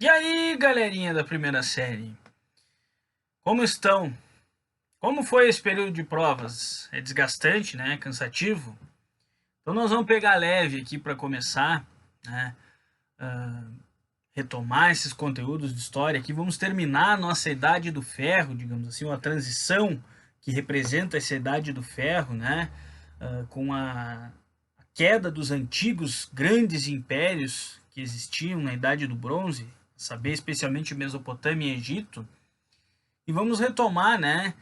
E aí, galerinha da primeira série? Como estão? Como foi esse período de provas? É desgastante, né? Cansativo? Então nós vamos pegar leve aqui para começar, né? Retomar esses conteúdos de história aqui. Vamos terminar a nossa Idade do Ferro, digamos assim, uma transição que representa essa Idade do Ferro, né? Com a queda dos antigos grandes impérios que existiam na Idade do Bronze, saber especialmente Mesopotâmia e Egito. E vamos retomar, né?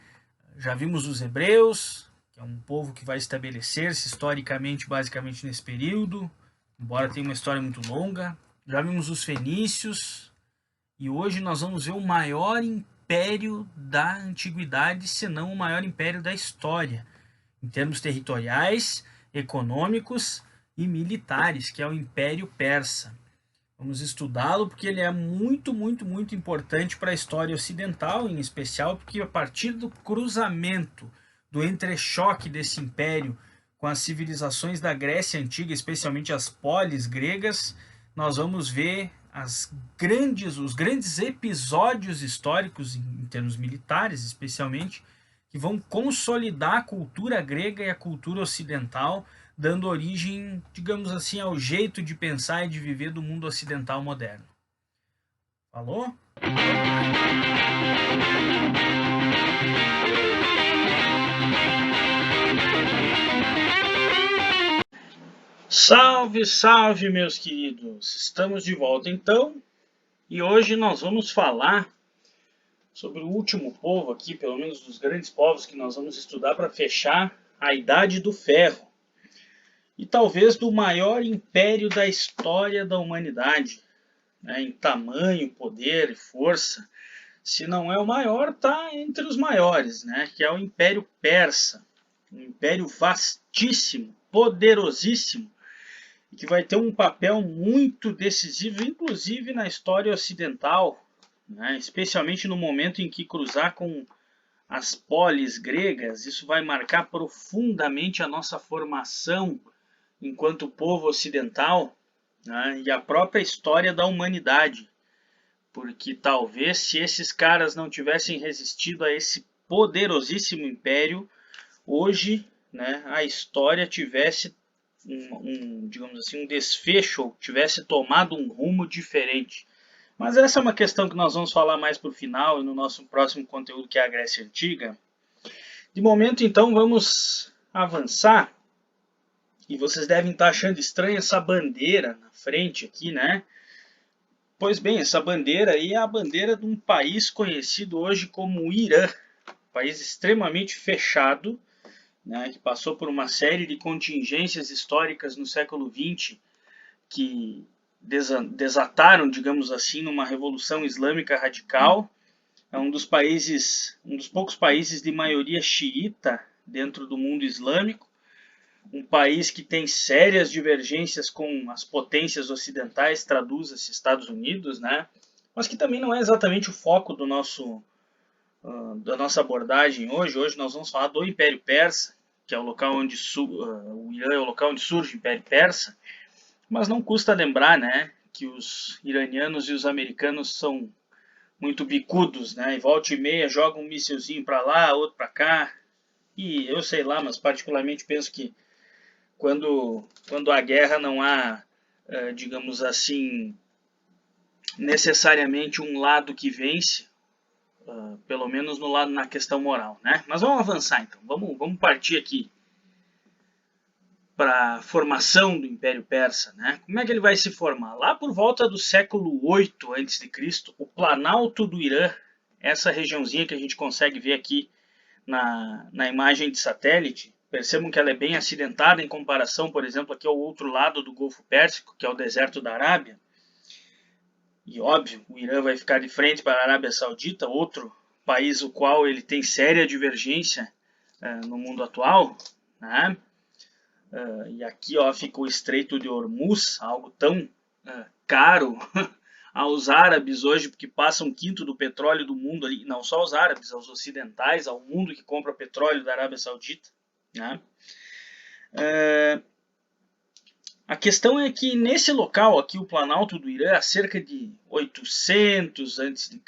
Já vimos os hebreus, que é um povo que vai estabelecer-se historicamente, basicamente nesse período, embora tenha uma história muito longa. Já vimos os fenícios, e hoje nós vamos ver o maior império da antiguidade, se não o maior império da história, em termos territoriais, econômicos e militares, que é o Império Persa. Vamos estudá-lo porque ele é muito, muito, muito importante para a história ocidental, em especial porque a partir do cruzamento, do entrechoque desse império com as civilizações da Grécia Antiga, especialmente as polis gregas, nós vamos ver os grandes episódios históricos, em termos militares especialmente, que vão consolidar a cultura grega e a cultura ocidental, dando origem, digamos assim, ao jeito de pensar e de viver do mundo ocidental moderno. Falou? Salve, salve, meus queridos! Estamos de volta então, e hoje nós vamos falar sobre o último povo aqui, pelo menos dos grandes povos que nós vamos estudar para fechar a Idade do Ferro. E talvez do maior império da história da humanidade, né, em tamanho, poder e força. Se não é o maior, está entre os maiores, né, que é o Império Persa. Um império vastíssimo, poderosíssimo, que vai ter um papel muito decisivo, inclusive na história ocidental, né, especialmente no momento em que cruzar com as polis gregas. Isso vai marcar profundamente a nossa formação enquanto povo ocidental, né, e a própria história da humanidade. Porque talvez se esses caras não tivessem resistido a esse poderosíssimo império, hoje, né, a história tivesse digamos assim, um desfecho, tivesse tomado um rumo diferente. Mas essa é uma questão que nós vamos falar mais para o final e no nosso próximo conteúdo, que é a Grécia Antiga. De momento, então, vamos avançar. E vocês devem estar achando estranha essa bandeira na frente aqui, né? Pois bem, essa bandeira aí é a bandeira de um país conhecido hoje como Irã, um país extremamente fechado, né, que passou por uma série de contingências históricas no século XX que desataram, digamos assim, numa revolução islâmica radical. É um dos poucos países de maioria xiita dentro do mundo islâmico, um país que tem sérias divergências com as potências ocidentais, traduz-se Estados Unidos, né? Mas que também não é exatamente o foco da nossa abordagem hoje. Hoje nós vamos falar do Império Persa, que é o local onde o Irã é o local onde surge o Império Persa, mas não custa lembrar, né, que os iranianos e os americanos são muito bicudos, né? E volta e meia jogam um mísselzinho para lá, outro para cá. E eu sei lá, mas particularmente penso que quando a guerra não há, digamos assim, necessariamente um lado que vence, pelo menos no lado na questão moral, né? Mas vamos avançar então, vamos partir aqui para a formação do Império Persa, né? Como é que ele vai se formar? Lá por volta do século 8 a.C., o Planalto do Irã, essa regiãozinha que a gente consegue ver aqui na imagem de satélite, percebam que ela é bem acidentada em comparação, por exemplo, aqui ao outro lado do Golfo Pérsico, que é o deserto da Arábia. E óbvio, o Irã vai ficar de frente para a Arábia Saudita, outro país o qual ele tem séria divergência no mundo atual, né? E aqui ó, fica o Estreito de Hormuz, algo tão caro aos árabes hoje, porque passa um quinto do petróleo do mundo ali, não só aos árabes, aos ocidentais, ao mundo que compra petróleo da Arábia Saudita, né? A questão é que nesse local aqui, o Planalto do Irã, há cerca de 800 a.C.,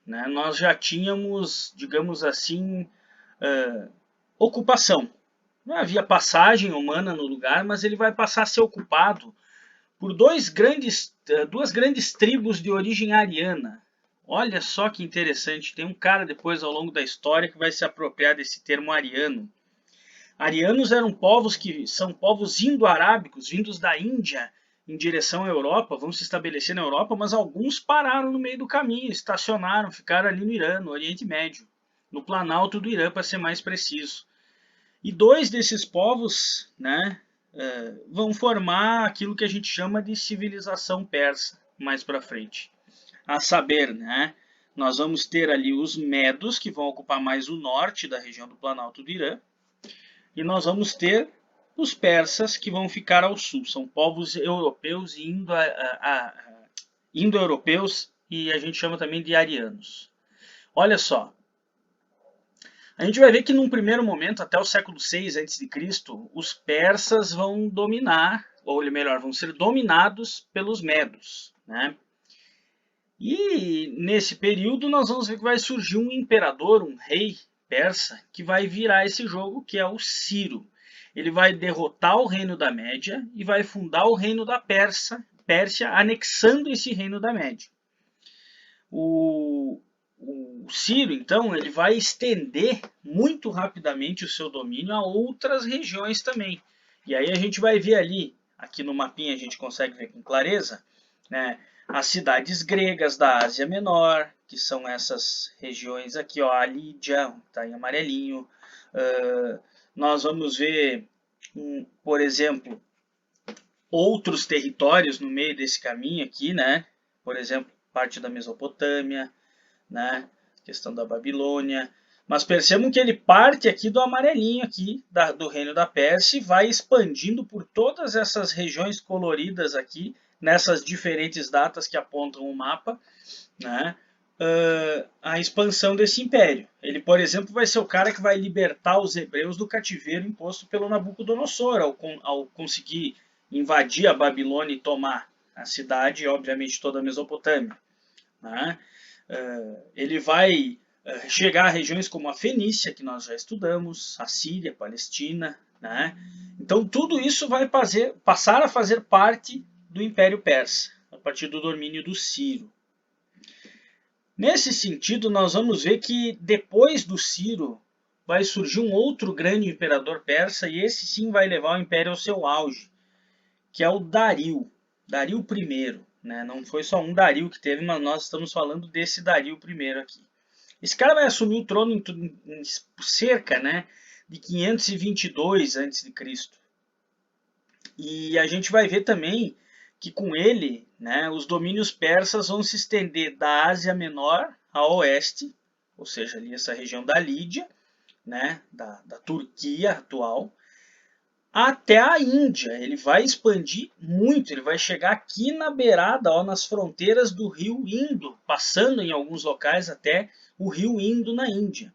né, nós já tínhamos, digamos assim, ocupação. Não havia passagem humana no lugar, mas ele vai passar a ser ocupado por duas grandes tribos de origem ariana. Olha só que interessante, tem um cara depois ao longo da história que vai se apropriar desse termo ariano. Arianos eram povos que são povos indo-arábicos, vindos da Índia em direção à Europa, vão se estabelecer na Europa, mas alguns pararam no meio do caminho, estacionaram, ficaram ali no Irã, no Oriente Médio, no Planalto do Irã, para ser mais preciso. E dois desses povos, né, vão formar aquilo que a gente chama de civilização persa mais para frente. A saber, né, nós vamos ter ali os Medos, que vão ocupar mais o norte da região do Planalto do Irã, e nós vamos ter os persas, que vão ficar ao sul. São povos europeus e indo-europeus, e a gente chama também de arianos. Olha só, a gente vai ver que num primeiro momento, até o século VI a.C., os persas vão dominar, ou melhor, vão ser dominados pelos medos, né? E nesse período nós vamos ver que vai surgir um imperador, um rei persa, que vai virar esse jogo, que é o Ciro. Ele vai derrotar o reino da Média e vai fundar o reino da Pérsia, anexando esse reino da Média. O Ciro, então, ele vai estender muito rapidamente o seu domínio a outras regiões também. E aí a gente vai ver ali, aqui no mapinha a gente consegue ver com clareza, né, as cidades gregas da Ásia Menor, que são essas regiões aqui, ó, a Lídia, está em amarelinho. Nós vamos ver, por exemplo, outros territórios no meio desse caminho aqui, né? Por exemplo, parte da Mesopotâmia, né? Questão da Babilônia. Mas percebam que ele parte aqui do amarelinho aqui, do reino da Pérsia, e vai expandindo por todas essas regiões coloridas aqui, nessas diferentes datas que apontam o mapa, né? A expansão desse império. Ele, por exemplo, vai ser o cara que vai libertar os hebreus do cativeiro imposto pelo Nabucodonosor, ao conseguir invadir a Babilônia e tomar a cidade e, obviamente, toda a Mesopotâmia, né? Ele vai chegar a regiões como a Fenícia, que nós já estudamos, a Síria, a Palestina, né? Então tudo isso vai passar a fazer parte do Império Persa, a partir do domínio do Ciro. Nesse sentido, nós vamos ver que depois do Ciro vai surgir um outro grande imperador persa, e esse sim vai levar o império ao seu auge, que é o Dario I. Né? Não foi só um Dario que teve, mas nós estamos falando desse Dario I aqui. Esse cara vai assumir o trono em cerca, né, de 522 a.C. E a gente vai ver também que com ele, né, os domínios persas vão se estender da Ásia Menor a oeste, ou seja, ali essa região da Lídia, né, da Turquia atual, até a Índia. Ele vai expandir muito, ele vai chegar aqui na beirada, ó, nas fronteiras do rio Indo, passando em alguns locais até o rio Indo na Índia.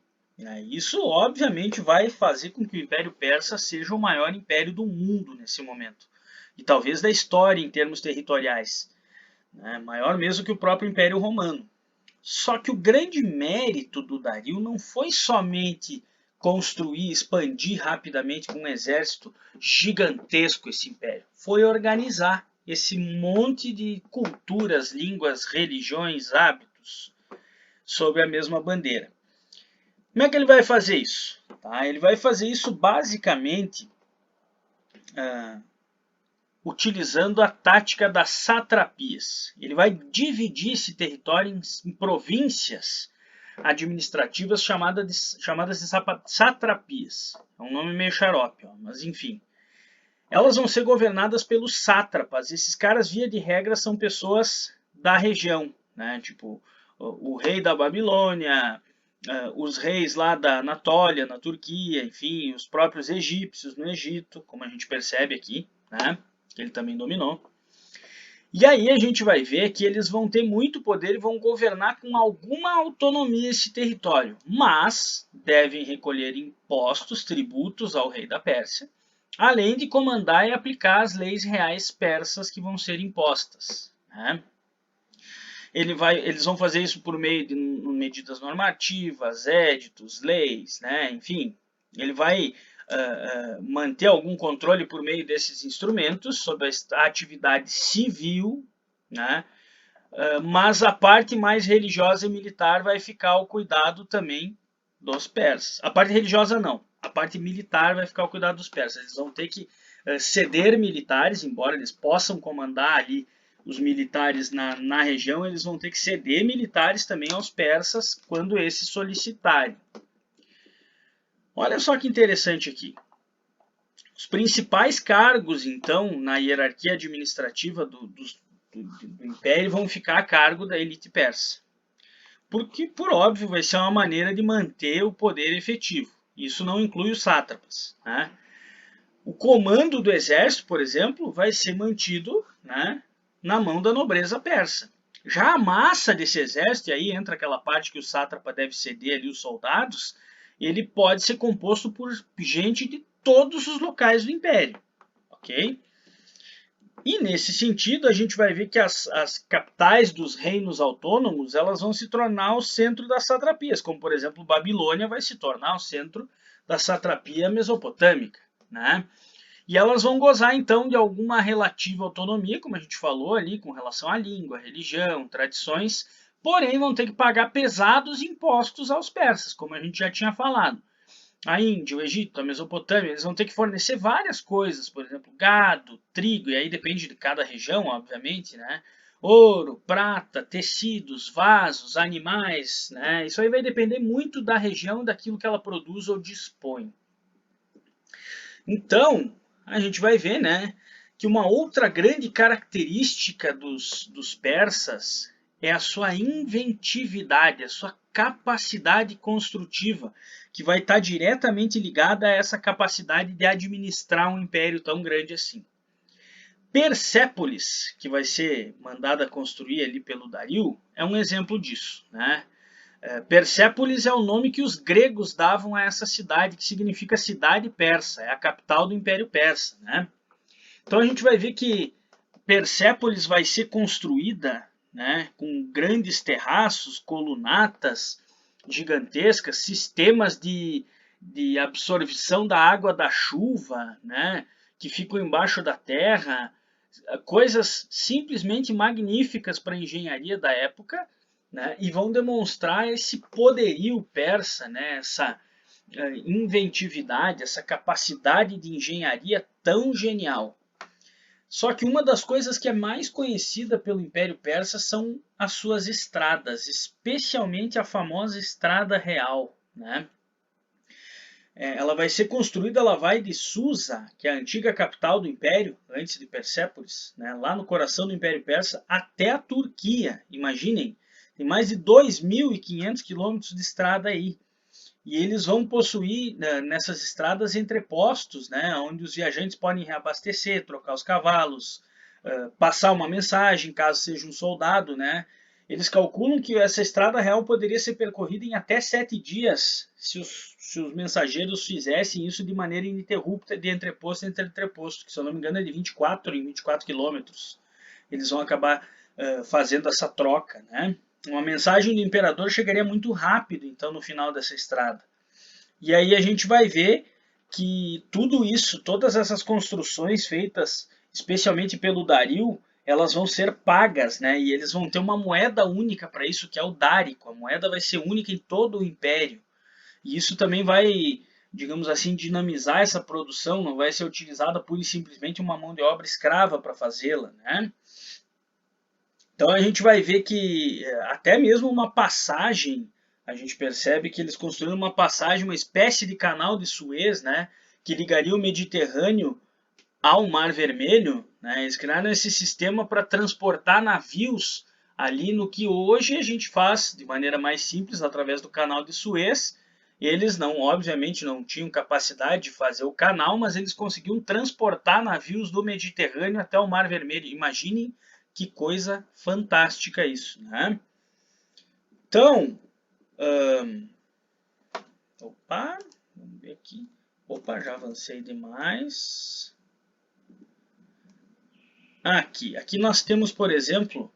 Isso, obviamente, vai fazer com que o Império Persa seja o maior império do mundo nesse momento. E talvez da história em termos territoriais. Maior mesmo que o próprio Império Romano. Só que o grande mérito do Dario não foi somente construir, expandir rapidamente com um exército gigantesco esse império. Foi organizar esse monte de culturas, línguas, religiões, hábitos sob a mesma bandeira. Como é que ele vai fazer isso? Ele vai fazer isso basicamente utilizando a tática das satrapias. Ele vai dividir esse território em províncias administrativas chamadas de satrapias. É um nome meio xarope, mas enfim. Elas vão ser governadas pelos sátrapas. Esses caras, via de regra, são pessoas da região, né? Tipo o rei da Babilônia, os reis lá da Anatólia, na Turquia, enfim, os próprios egípcios no Egito, como a gente percebe aqui, né? Que ele também dominou. E aí a gente vai ver que eles vão ter muito poder e vão governar com alguma autonomia esse território, mas devem recolher impostos, tributos ao rei da Pérsia, além de comandar e aplicar as leis reais persas que vão ser impostas, né? Eles vão fazer isso por meio de medidas normativas, éditos, leis, né? Enfim, ele vai manter algum controle por meio desses instrumentos sobre a atividade civil, né? Mas a parte mais religiosa e militar vai ficar ao cuidado também dos persas. A parte religiosa não, a parte militar vai ficar ao cuidado dos persas. Eles vão ter que ceder militares, embora eles possam comandar ali os militares na região, eles vão ter que ceder militares também aos persas quando esses solicitarem. Olha só que interessante aqui. Os principais cargos, então, na hierarquia administrativa do império vão ficar a cargo da elite persa. Porque, por óbvio, vai ser uma maneira de manter o poder efetivo. Isso não inclui os sátrapas, né? O comando do exército, por exemplo, vai ser mantido, né, na mão da nobreza persa. Já a massa desse exército, e aí entra aquela parte que o sátrapa deve ceder ali os soldados, ele pode ser composto por gente de todos os locais do império, ok? E nesse sentido, a gente vai ver que as capitais dos reinos autônomos elas vão se tornar o centro das satrapias, como por exemplo Babilônia vai se tornar o centro da satrapia mesopotâmica, né? E elas vão gozar então de alguma relativa autonomia, como a gente falou ali, com relação à língua, religião, tradições, porém vão ter que pagar pesados impostos aos persas, como a gente já tinha falado. A Índia, o Egito, a Mesopotâmia, eles vão ter que fornecer várias coisas, por exemplo, gado, trigo, e aí depende de cada região, obviamente, né? Ouro, prata, tecidos, vasos, animais, né? Isso aí vai depender muito da região, daquilo que ela produz ou dispõe. Então, a gente vai ver, né, que uma outra grande característica dos persas é a sua inventividade, a sua capacidade construtiva, que vai estar diretamente ligada a essa capacidade de administrar um império tão grande assim. Persépolis, que vai ser mandada construir ali pelo Dario, é um exemplo disso, né? Persépolis é o nome que os gregos davam a essa cidade, que significa cidade persa, é a capital do Império Persa, né? Então a gente vai ver que Persépolis vai ser construída, né, com grandes terraços, colunatas gigantescas, sistemas de absorção da água da chuva, né, que ficam embaixo da terra, coisas simplesmente magníficas para a engenharia da época, né, e vão demonstrar esse poderio persa, né, essa inventividade, essa capacidade de engenharia tão genial. Só que uma das coisas que é mais conhecida pelo Império Persa são as suas estradas, especialmente a famosa Estrada Real, né? Ela vai ser construída, ela vai de Susa, que é a antiga capital do Império, antes de Persépolis, né? Lá no coração do Império Persa, até a Turquia. Imaginem, tem mais de 2.500 quilômetros de estrada aí. E eles vão possuir nessas estradas entrepostos, né, onde os viajantes podem reabastecer, trocar os cavalos, passar uma mensagem, caso seja um soldado, né? Eles calculam que essa estrada real poderia ser percorrida em até 7 dias, se os mensageiros fizessem isso de maneira ininterrupta, de entreposto entre entreposto, que se eu não me engano é de 24 em 24 quilômetros. Eles vão acabar fazendo essa troca, né? Uma mensagem do imperador chegaria muito rápido, então, no final dessa estrada. E aí a gente vai ver que tudo isso, todas essas construções feitas especialmente pelo Dario, elas vão ser pagas, né? E eles vão ter uma moeda única para isso, que é o dárico. A moeda vai ser única em todo o império. E isso também vai, digamos assim, dinamizar essa produção, não vai ser utilizada pura e simplesmente uma mão de obra escrava para fazê-la, né? Então a gente vai ver que até mesmo uma passagem, a gente percebe que eles construíram uma passagem, uma espécie de canal de Suez, né, que ligaria o Mediterrâneo ao Mar Vermelho, né, eles criaram esse sistema para transportar navios ali no que hoje a gente faz de maneira mais simples através do canal de Suez. Eles não, obviamente, não tinham capacidade de fazer o canal, mas eles conseguiam transportar navios do Mediterrâneo até o Mar Vermelho. Imaginem que coisa fantástica isso, né? Então, opa, vamos ver aqui. Opa, já avancei demais. Aqui nós temos, por exemplo,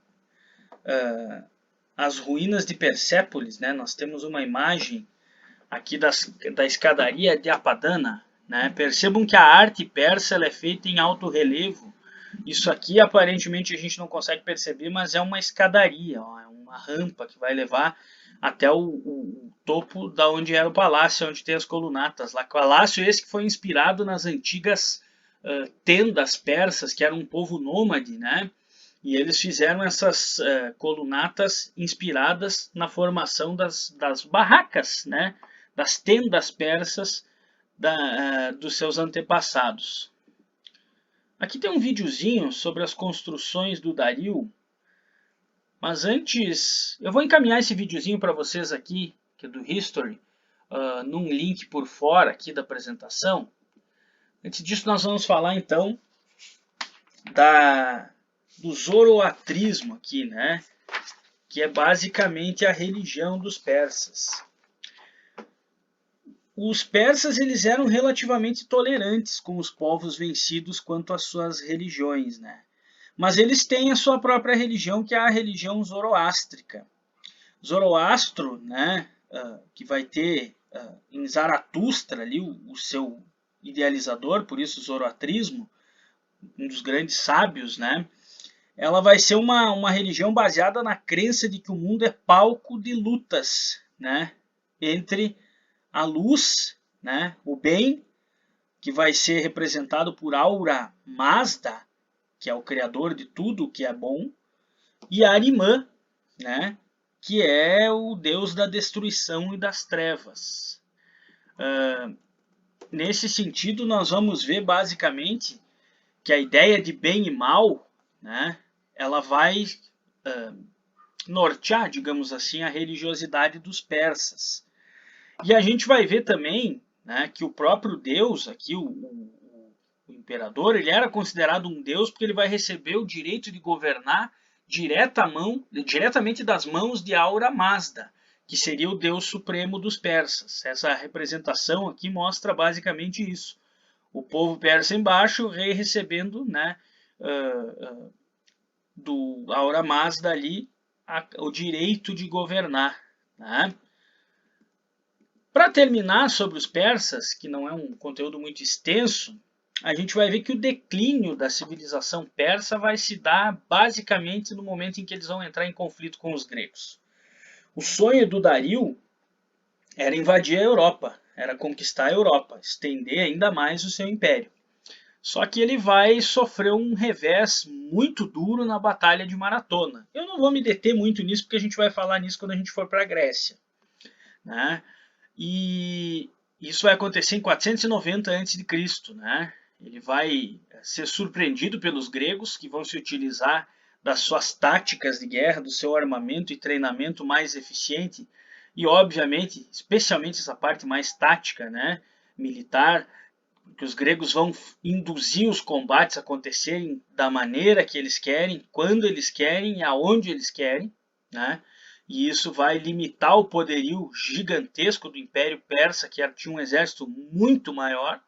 as ruínas de Persépolis, né? Nós temos uma imagem aqui da escadaria de Apadana, né? Percebam que a arte persa ela é feita em alto relevo. Isso aqui aparentemente a gente não consegue perceber, mas é uma escadaria, ó, é uma rampa que vai levar até o topo da onde era o palácio, onde tem as colunatas lá. Palácio esse que foi inspirado nas antigas tendas persas, que era um povo nômade, né? E eles fizeram essas colunatas inspiradas na formação das barracas, né? Das tendas persas dos seus antepassados. Aqui tem um videozinho sobre as construções do Dario, mas antes eu vou encaminhar esse videozinho para vocês aqui, que é do History, num link por fora aqui da apresentação. Antes disso nós vamos falar então do zoroatrismo aqui, né? Que é basicamente a religião dos persas. Os persas eles eram relativamente tolerantes com os povos vencidos quanto às suas religiões, né? Mas eles têm a sua própria religião, que é a religião zoroástrica. Zoroastro, né, que vai ter em Zaratustra ali o seu idealizador, por isso o zoroatrismo, um dos grandes sábios, né? Ela vai ser uma religião baseada na crença de que o mundo é palco de lutas, né, entre a luz, né, o bem, que vai ser representado por Ahura Mazda, que é o criador de tudo que é bom, e Ahriman, né, que é o deus da destruição e das trevas. Nesse sentido, nós vamos ver basicamente que a ideia de bem e mal, né, ela vai nortear, digamos assim, a religiosidade dos persas. E a gente vai ver também, né, que o próprio Deus, aqui o imperador, ele era considerado um Deus porque ele vai receber o direito de governar diretamente das mãos de Ahura Mazda, que seria o Deus supremo dos persas. Essa representação aqui mostra basicamente isso. O povo persa embaixo, o rei recebendo, né, do Ahura Mazda ali o direito de governar, né? Para terminar sobre os persas, que não é um conteúdo muito extenso, a gente vai ver que o declínio da civilização persa vai se dar basicamente no momento em que eles vão entrar em conflito com os gregos. O sonho do Dario era invadir a Europa, era conquistar a Europa, estender ainda mais o seu império. Só que ele vai sofrer um revés muito duro na Batalha de Maratona. Eu não vou me deter muito nisso, porque a gente vai falar nisso quando a gente for para a Grécia, né? E isso vai acontecer em 490 a.C., né? Ele vai ser surpreendido pelos gregos, que vão se utilizar das suas táticas de guerra, do seu armamento e treinamento mais eficiente, e obviamente, especialmente essa parte mais tática, né, militar, que os gregos vão induzir os combates a acontecerem da maneira que eles querem, quando eles querem e aonde eles querem, né? E isso vai limitar o poderio gigantesco do Império Persa, que tinha um exército muito maior.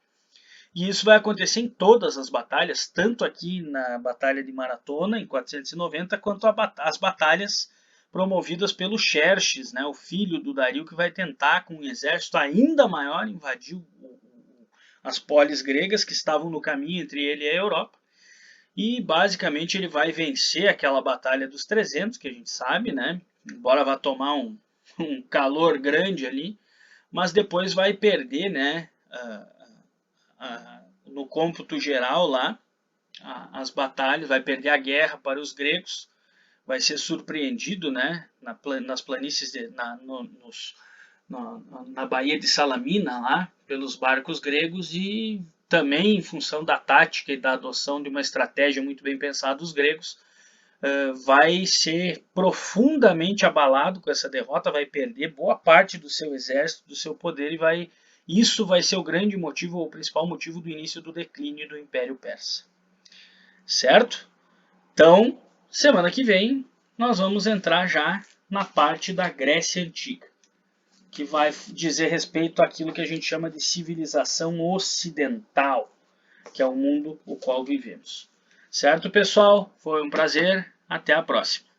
E isso vai acontecer em todas as batalhas, tanto aqui na Batalha de Maratona, em 490, quanto as batalhas promovidas pelo Xerxes, né, o filho do Dario, que vai tentar, com um exército ainda maior, invadir as polis gregas que estavam no caminho entre ele e a Europa. E basicamente ele vai vencer aquela Batalha dos 300, que a gente sabe, né? Embora vá tomar um calor grande ali, mas depois vai perder, né? No cômputo geral lá, as batalhas, vai perder a guerra para os gregos, vai ser surpreendido, né? Nas planícies, na Baía de Salamina lá, pelos barcos gregos, e também em função da tática e da adoção de uma estratégia muito bem pensada dos gregos, vai ser profundamente abalado com essa derrota, vai perder boa parte do seu exército, do seu poder, e isso vai ser o grande motivo, ou o principal motivo do início do declínio do Império Persa. Certo? Então, semana que vem, nós vamos entrar já na parte da Grécia Antiga. que vai dizer respeito àquilo que a gente chama de civilização ocidental, que é o mundo o qual vivemos. Certo, pessoal? Foi um prazer. Até a próxima.